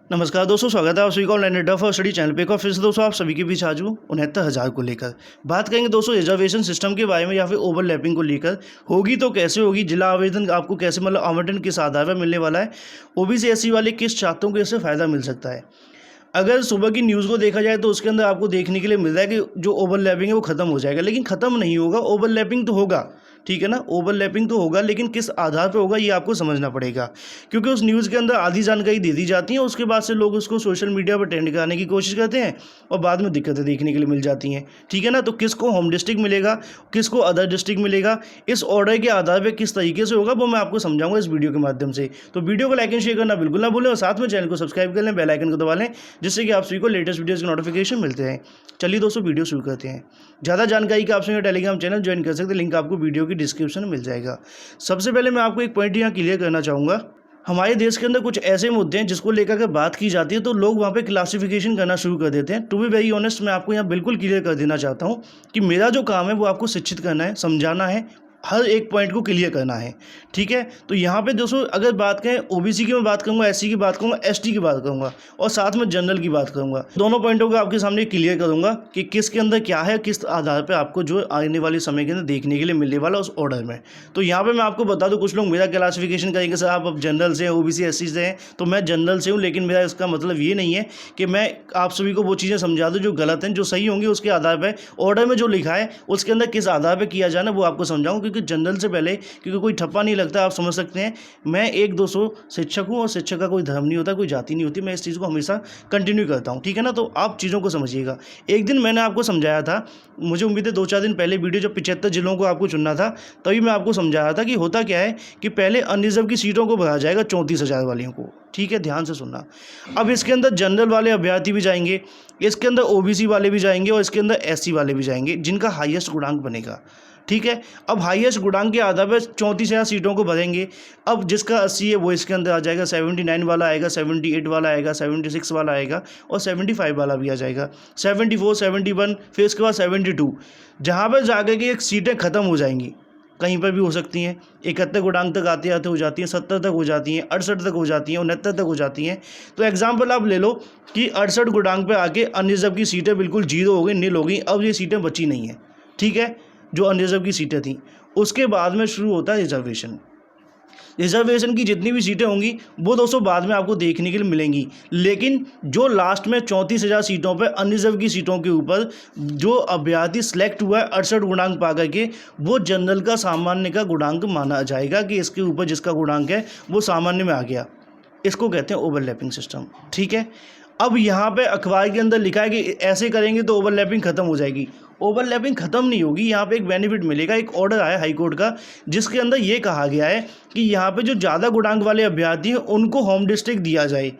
नमस्कार दोस्तों, स्वागत है आप सभी का ऑनलाइन अड्डा फॉर स्टडी चैनल पे। एक और फिर से दोस्तों आप सभी के बीच आज हूँ 69,000 को लेकर बात करेंगे दोस्तों रिजर्वेशन सिस्टम के बारे में या फिर ओवरलैपिंग को लेकर। होगी तो कैसे होगी, जिला आवेदन आपको कैसे मतलब आवंटन किस आधार पर मिलने वाला है, ओबीसी एससी वाले किस छात्रों को इससे फ़ायदा मिल सकता है। अगर सुबह की न्यूज़ को देखा जाए तो उसके अंदर आपको देखने के लिए मिल रहा है कि जो ओवरलैपिंग है वो ख़त्म हो जाएगा, लेकिन ख़त्म नहीं होगा। ओवरलैपिंग तो होगा, ठीक है ना, ओवरलैपिंग तो होगा, लेकिन किस आधार पर होगा ये आपको समझना पड़ेगा, क्योंकि उस न्यूज़ के अंदर आधी जानकारी दे दी जाती है। उसके बाद से लोग उसको सोशल मीडिया पर ट्रेंड कराने की कोशिश करते हैं और बाद में दिक्कतें देखने के लिए मिल जाती हैं, ठीक है ना। तो किसको होम डिस्ट्रिक्ट मिलेगा, किसको अदर डिस्ट्रिक्ट मिलेगा, इस ऑर्डर के आधार पर किस तरीके से होगा वो मैं आपको समझाऊंगा इस वीडियो के माध्यम से। तो वीडियो को लाइक एंड शेयर करना बिल्कुल ना भूलें और साथ में चैनल को सब्सक्राइब कर लें, बेल आइकन को दबा लें, जिससे कि आप सभी को लेटेस्ट वीडियोज़ के नोटिफिकेशन मिलते हैं। चलिए दोस्तों वीडियो शुरू करते हैं। ज़्यादा जानकारी का आप सभी टेलीग्राम चैनल ज्वाइन कर सकते हैं, लिंक आपको वीडियो की डिस्क्रिप्शन में मिल जाएगा। सबसे पहले मैं आपको एक पॉइंट यहाँ क्लियर करना चाहूँगा। हमारे देश के अंदर कुछ ऐसे मुद्दे हैं जिसको लेकर अगर बात की जाती है तो लोग वहाँ पे क्लासिफिकेशन करना शुरू कर देते हैं। टू बी वेरी ऑनेस्ट, मैं आपको यहाँ बिल्कुल क्लियर कर देना चाहता हूँ कि मेरा जो काम है वो आपको शिक्षित करना है, समझाना है, हर एक पॉइंट को क्लियर करना है, ठीक है। तो यहाँ पे दोस्तों अगर बात करें ओबीसी की मैं बात करूँगा, एससी की बात करूँगा, एसटी की बात करूँगा और साथ में जनरल की बात करूँगा। दोनों पॉइंटों को आपके सामने क्लियर करूँगा कि किसके अंदर क्या है, किस आधार पे आपको जो आने वाले समय के अंदर देखने के लिए मिलने वाला उस ऑर्डर में। तो यहाँ पे मैं आपको बता दूँ, कुछ लोग मेरा क्लासिफिकेशन करेंगे सर आप अब जनरल से हैं, ओबीसी एससी से हैं, तो मैं जनरल से हूँ, लेकिन मेरा इसका मतलब ये नहीं है कि मैं आप सभी को वो चीज़ें समझा दूँ जो गलत हैं। जो सही होंगी उसके आधार पर ऑर्डर में जो लिखा है उसके अंदर किस आधार पर किया जाना वो आपको समझाऊँ, क्योंकि जनरल से पहले क्योंकि कोई ठप्पा नहीं लगता, आप समझ सकते हैं। मैं 1-200 शिक्षक हूँ और शिक्षक का कोई धर्म नहीं होता, कोई जाति नहीं होती। मैं इस चीज़ को हमेशा कंटिन्यू करता हूँ, ठीक है ना। तो आप चीज़ों को समझिएगा। एक दिन मैंने आपको समझाया था, मुझे उम्मीद है 2-4 दिन पहले वीडियो जब 75 जिलों को आपको चुनना था तभी मैं आपको समझाया था कि होता क्या है कि पहले अनरिजर्व की सीटों को भरा जाएगा 34,000 वालियों को, ठीक है, ध्यान से सुनना। अब इसके अंदर जनरल वाले अभ्यर्थी भी जाएंगे, इसके अंदर ओबीसी वाले भी जाएंगे और इसके अंदर एससी वाले भी जाएंगे जिनका हाईएस्ट गुणांक बनेगा, ठीक है। अब हाईएस्ट गुणांक के आधार पर 34,000 सीटों को भरेंगे। अब जिसका 80 है वो इसके अंदर आ जाएगा, 79 वाला आएगा, 78 वाला आएगा, 76 वाला आएगा और 75 वाला भी आ जाएगा, 74, 71, फिर इसके बाद 72, जहाँ पर जाकर के एक सीटें ख़त्म हो जाएंगी। कहीं पर भी हो सकती हैं, 71 गुणांक तक आते आते हो जाती हैं, 70 तक हो जाती हैं, 68 तक हो जाती हैं, 69 तक हो जाती हैं। तो एग्जाम्पल आप ले लो कि 68 गुणांक पे आके अनरिजर्व की सीटें बिल्कुल जीरो हो गई, नील हो गई। अब ये सीटें बची नहीं हैं, ठीक है, जो अनरिजर्व की सीटें थी। उसके बाद में शुरू होता है रिजर्वेशन। रिजर्वेशन की जितनी भी सीटें होंगी वो दोस्तों बाद में आपको देखने के लिए मिलेंगी, लेकिन जो लास्ट में 34,000 सीटों पर अनरिजर्व की सीटों के ऊपर जो अभ्यर्थी सिलेक्ट हुआ है 68 गुणांक पा करके, वो जनरल का सामान्य का गुणांक माना जाएगा कि इसके ऊपर जिसका गुणांक है वो सामान्य में आ गया। इसको कहते हैं ओवरलैपिंग सिस्टम, ठीक है। अब यहाँ पे अखबार के अंदर लिखा है कि ऐसे करेंगे तो ओवरलैपिंग खत्म हो जाएगी। ओवरलैपिंग खत्म नहीं होगी, यहाँ पे एक बेनिफिट मिलेगा। एक ऑर्डर आया हाई कोर्ट का जिसके अंदर ये कहा गया है कि यहाँ पे जो ज़्यादा गुणांक वाले अभ्यर्थी हैं उनको होम डिस्ट्रिक्ट दिया जाए,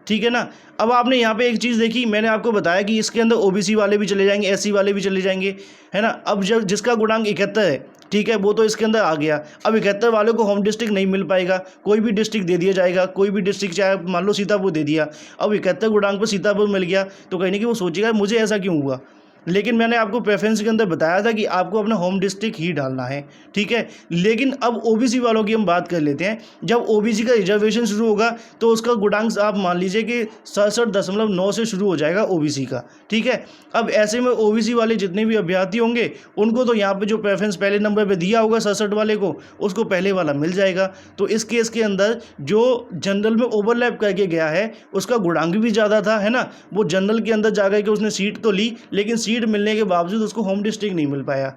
ठीक है ना। अब आपने यहाँ पे एक चीज़ देखी, मैंने आपको बताया कि इसके अंदर ओबीसी वाले भी चले जाएंगे, एससी वाले भी चले जाएंगे, है ना। अब जब जिसका गुणांक 71 है, ठीक है, वो तो इसके अंदर आ गया। अब 71 वालों को होम डिस्ट्रिक्ट नहीं मिल पाएगा, कोई भी डिस्ट्रिक्ट दे दिया जाएगा, कोई भी डिस्ट्रिक्ट, चाहे मान लो सीतापुर दे दिया। अब 71 गुणांक पर सीतापुर मिल गया तो कहीं ना कि वो सोचेगा मुझे ऐसा क्यों हुआ, लेकिन मैंने आपको प्रेफरेंस के अंदर बताया था कि आपको अपना होम डिस्ट्रिक्ट ही डालना है, ठीक है। लेकिन अब ओबीसी वालों की हम बात कर लेते हैं। जब ओबीसी का रिजर्वेशन शुरू होगा तो उसका गुणांक आप मान लीजिए कि 67.9 से शुरू हो जाएगा ओबीसी का, ठीक है। अब ऐसे में ओबीसी वाले जितने भी अभ्यर्थी होंगे उनको तो यहाँ पर जो प्रेफरेंस पहले नंबर पर दिया होगा 67 वाले को, उसको पहले वाला मिल जाएगा। तो इस केस के अंदर जो जनरल में ओवरलैप करके गया है उसका गुणांक भी ज़्यादा था, है ना। वो जनरल के अंदर जा करके उसने सीट तो ली, लेकिन सीट मिलने के बावजूद उसको होम डिस्ट्रिक्ट नहीं मिल पाया।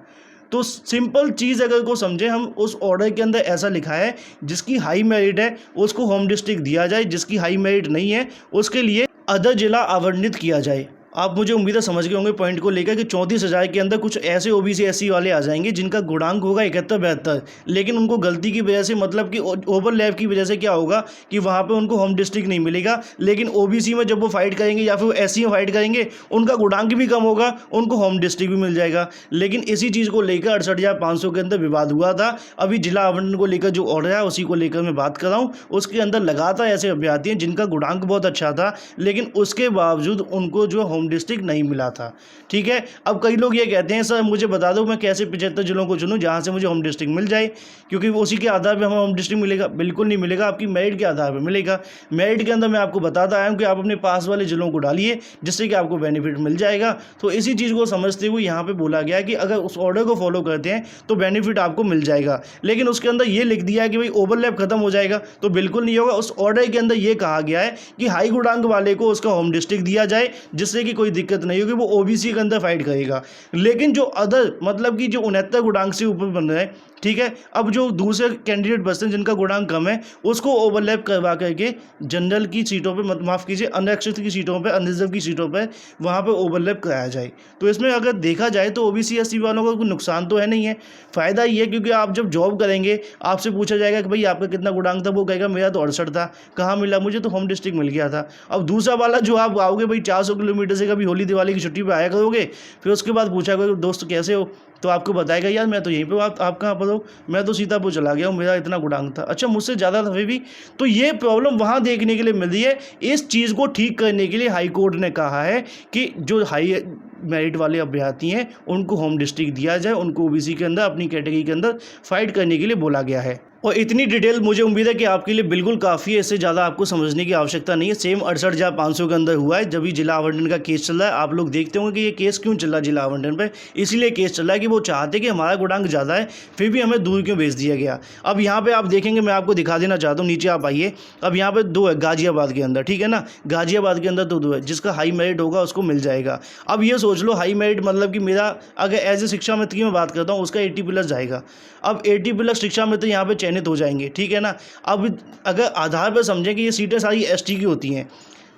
तो सिंपल चीज़ अगर को समझे हम, उस ऑर्डर के अंदर ऐसा लिखा है जिसकी हाई मेरिट है उसको होम डिस्ट्रिक्ट दिया जाए, जिसकी हाई मेरिट नहीं है उसके लिए अदर जिला आवंटित किया जाए। आप मुझे उम्मीद है समझ गए होंगे पॉइंट को लेकर कि 34,000 के अंदर कुछ ऐसे ओबीसी एससी वाले आ जाएंगे जिनका गुणांक होगा 71-72, लेकिन उनको गलती की वजह से, मतलब कि ओवरलैप की वजह से क्या होगा कि वहाँ पे उनको होम डिस्ट्रिक्ट नहीं मिलेगा। लेकिन ओबीसी में जब वो फाइट करेंगे या फिर वो एससी में फाइट करेंगे उनका गुणांक भी कम होगा, उनको होम डिस्ट्रिक्ट भी मिल जाएगा। लेकिन इसी चीज़ को लेकर 68,500 के अंदर विवाद हुआ था। अभी जिला आवंटन को लेकर जो ऑर्डर है उसी को लेकर मैं बात कर रहा हूँ। उसके अंदर लगातार ऐसे अभ्यर्थी हैं जिनका गुणांक बहुत अच्छा था, लेकिन उसके बावजूद उनको जो होम होम डिस्ट्रिक्ट नहीं मिला था। ठीक है, अब कई लोग ये कहते हैं सर मुझे बता दो मैं कैसे 75 जिलों को चुनूँ जहाँ से मुझे होम डिस्ट्रिक्ट मिल जाए, क्योंकि उसी के आधार पर हमें होम डिस्ट्रिक्ट मिलेगा। बिल्कुल नहीं मिलेगा, आपकी मेरिट के आधार पर मिलेगा। मेरिट के अंदर मैं आपको बताता आया हूँ कि आप अपने पास वाले जिलों को डालिए जिससे कि आपको बेनिफिट मिल जाएगा। तो इसी चीज़ को समझते हुए यहाँ पे बोला गया कि अगर उस ऑर्डर को फॉलो करते हैं तो बेनिफिट आपको मिल जाएगा। लेकिन उसके अंदर ये लिख दिया है कि भाई ओवरलैप खत्म हो जाएगा, तो बिल्कुल नहीं होगा। उस ऑर्डर के अंदर ये कहा गया है कि हाई गुणांक वाले को उसका होम डिस्ट्रिक्ट दिया जाए जिससे कि कोई दिक्कत नहीं होगी, वो ओबीसी के अंदर फाइट करेगा। लेकिन जो अदर मतलब कि जो 69 गुणांक से ऊपर बन रहे हैं, ठीक है, अब जो दूसरे कैंडिडेट बचते हैं जिनका गुणांक कम है उसको ओवरलैप करवा करके जनरल की सीटों पे माफ़ कीजिए अनरिजर्व की सीटों पे अनरिजर्व की सीटों पे वहाँ पे ओवरलैप कराया जाए। तो इसमें अगर देखा जाए तो ओबीसी एससी वालों का कोई नुकसान तो है नहीं है, फ़ायदा ही है, क्योंकि आप जब जॉब करेंगे आपसे पूछा जाएगा कि भाई आपका कितना गुणांक था, वो कहेगा मेरा तो 68 था, कहाँ मिला मुझे, तो होम डिस्ट्रिक्ट मिल गया था। अब दूसरा वाला जो आप आओगे भाई 400 किलोमीटर से कभी होली दिवाली की छुट्टी पर आया करोगे, फिर उसके बाद पूछा करोगे दोस्त कैसे हो, तो आपको बताएगा यार मैं तो यहीं पे, आप कहाँ पर हो, मैं तो सीतापुर चला गया हूँ, मेरा इतना गुणांक था, अच्छा मुझसे ज़्यादा था भी। तो ये प्रॉब्लम वहाँ देखने के लिए मिल रही है। इस चीज़ को ठीक करने के लिए हाई कोर्ट ने कहा है कि जो हाई मेरिट वाले अभ्यर्थी हैं उनको होम डिस्ट्रिक्ट दिया जाए, उनको ओबीसी के अंदर अपनी कैटेगरी के अंदर फाइट करने के लिए बोला गया है। और इतनी डिटेल मुझे उम्मीद है कि आपके लिए बिल्कुल काफ़ी है, इससे ज़्यादा आपको समझने की आवश्यकता नहीं है। सेम 68,500 के अंदर हुआ है जब भी जिला आवंटन का केस चल रहा है। आप लोग देखते होंगे कि ये केस क्यों चल रहा है जिला आवंटन पर, इसीलिए केस चल रहा है कि वो चाहते कि हमारा गुणांक ज़्यादा है फिर भी हमें दूर क्यों भेज दिया गया। अब यहाँ पर आप देखेंगे, मैं आपको दिखा देना चाहता हूँ, नीचे आप आइए। अब यहाँ पर 2 है गाजियाबाद के अंदर, ठीक है ना, गाजियाबाद के अंदर तो 2 है, जिसका हाई मेरिट होगा उसको मिल जाएगा। अब ये सोच लो हाई मेरिट मतलब कि मेरा अगर एज ए शिक्षा मित्र की मैं बात करता हूँ उसका 80+ जाएगा। अब 80+ शिक्षा मित्र यहाँ पे चयनित हो जाएंगे, ठीक है ना। अब अगर आधार पर समझें कि ये सीटें सारी एसटी की होती हैं,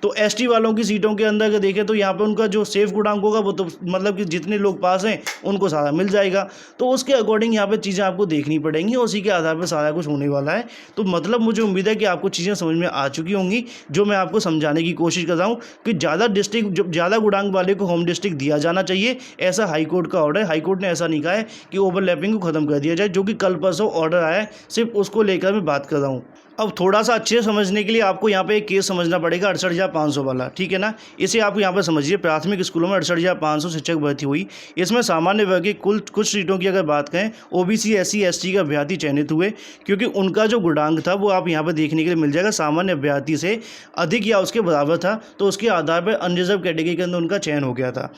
तो एसटी वालों की सीटों के अंदर अगर देखें तो यहाँ पे उनका जो सेफ गुणांक होगा वो तो मतलब कि जितने लोग पास हैं उनको सारा मिल जाएगा। तो उसके अकॉर्डिंग यहाँ पे चीज़ें आपको देखनी पड़ेंगी, उसी के आधार पर सारा कुछ होने वाला है। तो मतलब मुझे उम्मीद है कि आपको चीज़ें समझ में आ चुकी होंगी, जो मैं आपको समझाने की कोशिश कर रहा हूँ कि ज़्यादा गुणांक वाले को होम डिस्ट्रिक्ट दिया जाना चाहिए, ऐसा हाईकोर्ट का ऑर्डर है। हाईकोर्ट ने ऐसा नहीं कहा है कि ओवरलैपिंग को ख़त्म कर दिया जाए, जो कि कल परसों ऑर्डर आया है, सिर्फ उसको लेकर मैं बात कर रहा हूँ। अब थोड़ा सा अच्छे समझने के लिए आपको यहाँ पे एक केस समझना पड़ेगा 68,500 वाला, ठीक है ना। इसे आप यहाँ पे समझिए, प्राथमिक स्कूलों में 68,500 शिक्षक भर्ती हुई। इसमें सामान्य वर्ग की कुछ सीटों की अगर बात करें, ओबीसी एससी एसटी के अभ्यर्थी चयनित हुए, क्योंकि उनका जो गुणांक था वो आप यहाँ पर देखने के लिए मिल जाएगा सामान्य अभ्यर्थी से अधिक या उसके बराबर था, तो उसके आधार पर अनरिजर्व कैटेगरी के अंदर उनका चयन हो गया था।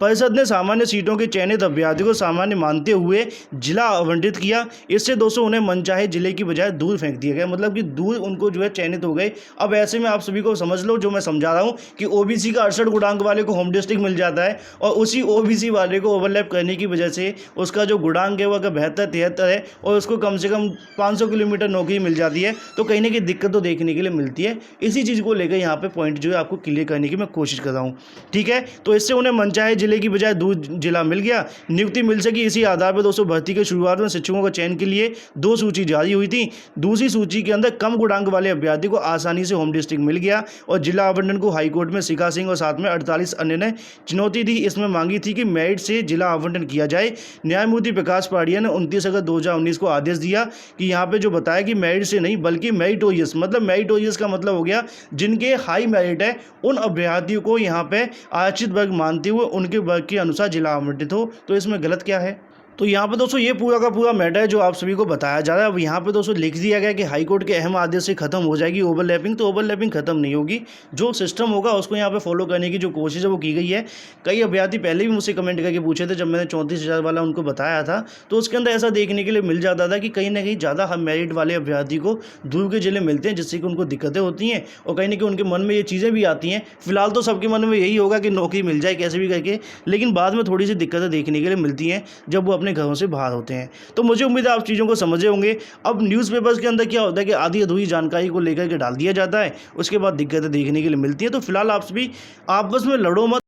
परिषद ने सामान्य सीटों के चयनित अभ्यर्थी को सामान्य मानते हुए जिला आवंटित किया। इससे दोस्तों उन्हें मनचाहे जिले की बजाय दूर फेंक दिया गया, मतलब कि दूर उनको जो है चयनित हो गए। अब ऐसे में आप सभी को समझ लो जो मैं समझा रहा हूँ कि ओबीसी का 68 गुणांक वाले को होम डिस्ट्रिक्ट मिल जाता है, और उसी ओबीसी वाले को ओवरलैप करने की वजह से उसका जो गुणांक है वो अगर 72-73 है और उसको कम से कम 500 किलोमीटर नौकरी मिल जाती है, तो कहीं ना कहीं दिक्कत तो देखने के लिए मिलती है। इसी चीज़ को लेकर यहाँ पे पॉइंट जो है आपको क्लियर करने की मैं कोशिश कर रहा हूँ, ठीक है। तो इससे उन्हें मनचाहे जिले की बजाय दूर जिला मिल गया, नियुक्ति मिल सकी। इसी आधार पर दोस्तों भर्ती के शुरुआत में शिक्षकों का चयन के लिए 2 सूची जारी हुई थी। दूसरी सूची के अंदर कम गुणांक वाले अभ्यर्थी को आसानी से होम डिस्ट्रिक्ट मिल गया, और जिला आवंटन को हाईकोर्ट में शिखा सिंह और साथ में 48 अन्य ने चुनौती दी। इसमें मांगी थी कि मेरिट से जिला आवंटन किया जाए। न्यायमूर्ति प्रकाश पाड़िया ने 29 अगस्त 2019 को आदेश दिया कि यहाँ पे जो बताया कि मेरिट से नहीं बल्कि मेरिटोरियस, मतलब मेरिटोरियस का मतलब हो गया जिनके हाई मेरिट है उन अभ्यर्थियों को यहाँ पे आरक्षित वर्ग मानते हुए उनके वर्ग के अनुसार जिला आवंटित हो। तो इसमें गलत क्या है? तो यहाँ पे दोस्तों ये पूरा का पूरा मैटर है जो आप सभी को बताया जा रहा है। अब यहाँ पे दोस्तों लिख दिया गया कि हाईकोर्ट के अहम आदेश से खत्म हो जाएगी ओवरलैपिंग, तो ओवरलैपिंग खत्म नहीं होगी। जो सिस्टम होगा उसको यहाँ पे फॉलो करने की जो कोशिश है वो की गई है। कई अभ्यर्थी पहले भी मुझसे कमेंट करके पूछे थे, जब मैंने 34,000 वाला उनको बताया था तो उसके अंदर ऐसा देखने के लिए मिल जाता था कि कहीं ना कहीं ज़्यादा हम मेरिट वाले अभ्यर्थी को दूर के जिले मिलते हैं, जिससे कि उनको दिक्कतें होती हैं और कहीं ना कहीं उनके मन में ये चीज़ें भी आती हैं। फिलहाल तो सबके मन में यही होगा कि नौकरी मिल जाए कैसे भी करके, लेकिन बाद में थोड़ी सी दिक्कतें देखने के लिए मिलती हैं जब वो अपने घरों से बाहर होते हैं। तो मुझे उम्मीद है आप चीज़ों को समझे होंगे। अब न्यूज़पेपर्स के अंदर क्या होता है कि आधी अधूरी जानकारी को लेकर के डाल दिया जाता है, उसके बाद दिक्कतें देखने के लिए मिलती हैं। तो फिलहाल आप सभी आपस में लड़ो मत,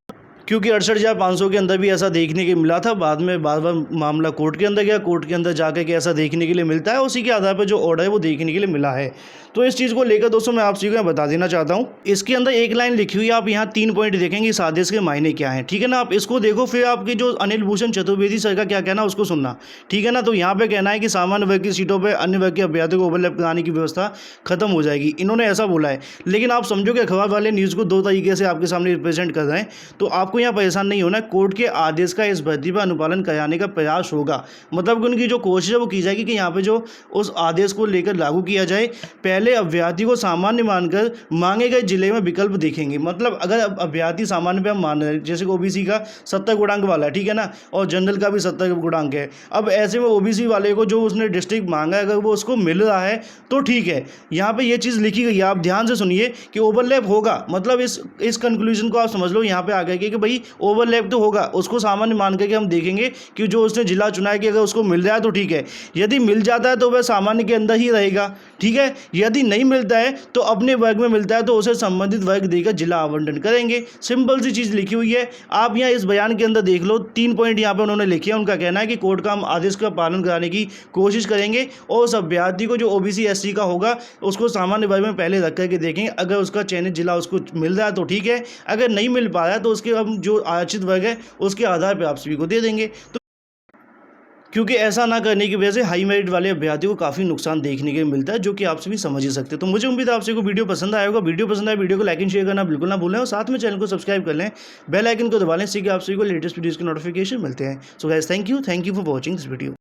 क्योंकि 68,500 के अंदर भी ऐसा देखने के मिला था। बाद में बार बार मामला कोर्ट के अंदर गया, कोर्ट के अंदर जाकर के ऐसा देखने के लिए मिलता है, उसी के आधार पर जो ऑर्डर है वो देखने के लिए मिला है। तो इस चीज़ को लेकर दोस्तों मैं आप सभी को बता देना चाहता हूँ। इसके अंदर एक लाइन लिखी हुई है, आप यहाँ 3 पॉइंट देखेंगे इस आदेश के मायने क्या है, ठीक है ना। आप इसको देखो, फिर आपके जो अनिल भूषण चतुर्वेदी सर का क्या कहना उसको सुनना, ठीक है ना। तो यहाँ पे कहना है कि सामान्य वर्ग की सीटों पर अन्य वर्ग के अभ्यर्थियों को ओवरलैप कराने की व्यवस्था खत्म हो जाएगी, इन्होंने ऐसा बोला है। लेकिन आप समझो कि अखबार वाले न्यूज़ को 2 तरीके से आपके सामने रिप्रेजेंट कर रहे हैं, तो आपको यहाँ परेशान नहीं होना। कोर्ट के आदेश का इस भर्ती पर अनुपालन कराने का प्रयास होगा, मतलब उनकी जो कोशिश है वो की जाएगी कि यहाँ पे जो उस आदेश को लेकर लागू किया जाए। पहले अभ्यर्थी को सामान्य मानकर मांगे गए जिले में विकल्प देखेंगे। मतलब अगर अभ्यर्थी सामान्य पे हम मान रहे हैं, जैसे कि ओबीसी का 70 गुणांक वाला है, ठीक है ना, और जनरल का भी 70 गुणांक है। अब ऐसे में ओबीसी वाले को जो उसने डिस्ट्रिक्ट मांगा है, अगर वो उसको मिल रहा है तो ठीक है। यहाँ पे ये चीज़ लिखी गई है, आप ध्यान से सुनिए कि ओवरलैप होगा, मतलब इस कंक्लूजन को आप समझ लो यहाँ पे आ गए कि भाई ओवरलैप तो होगा, उसको सामान्य मान करके हम देखेंगे कि जो उसने जिला चुना है कि अगर उसको मिल रहा है तो ठीक है। यदि मिल जाता है तो वह सामान्य के अंदर ही रहेगा, ठीक है। यदि नहीं मिलता है तो अपने वर्ग में मिलता है तो उसे संबंधित वर्ग देकर जिला आवंटन करेंगे। सिंपल सी चीज़ लिखी हुई है, आप यहाँ इस बयान के अंदर देख लो, 3 पॉइंट यहाँ पे उन्होंने लिखे हैं। उनका कहना है कि कोर्ट का हम आदेश का पालन कराने की कोशिश करेंगे और उस अभ्यर्थी को जो ओबीसी एससी का होगा उसको सामान्य वर्ग में पहले रख करके देखेंगे। अगर उसका चयनित जिला उसको मिल रहा है तो ठीक है, अगर नहीं मिल पा रहा है तो उसके हम जो आरक्षित वर्ग है उसके आधार पर आप सभी को दे देंगे। तो क्योंकि ऐसा ना करने की वजह से हाई मेरिट वाले अभ्यर्थियों को काफ़ी नुकसान देखने के मिलता है, जो कि आप सभी समझ ही सकते हैं। तो मुझे उम्मीद है आप सभी को वीडियो पसंद आया होगा। वीडियो पसंद आए वीडियो को लाइक एंड शेयर करना बिल्कुल ना भूलें और साथ में चैनल को सब्सक्राइब कर लें, बेल आइकन को दबा लें, इससे कि आप सभी को लेटेस्ट वीडियोज़ के नोटिफिकेशन मिलते हैं। So guys, thank you for watching this video.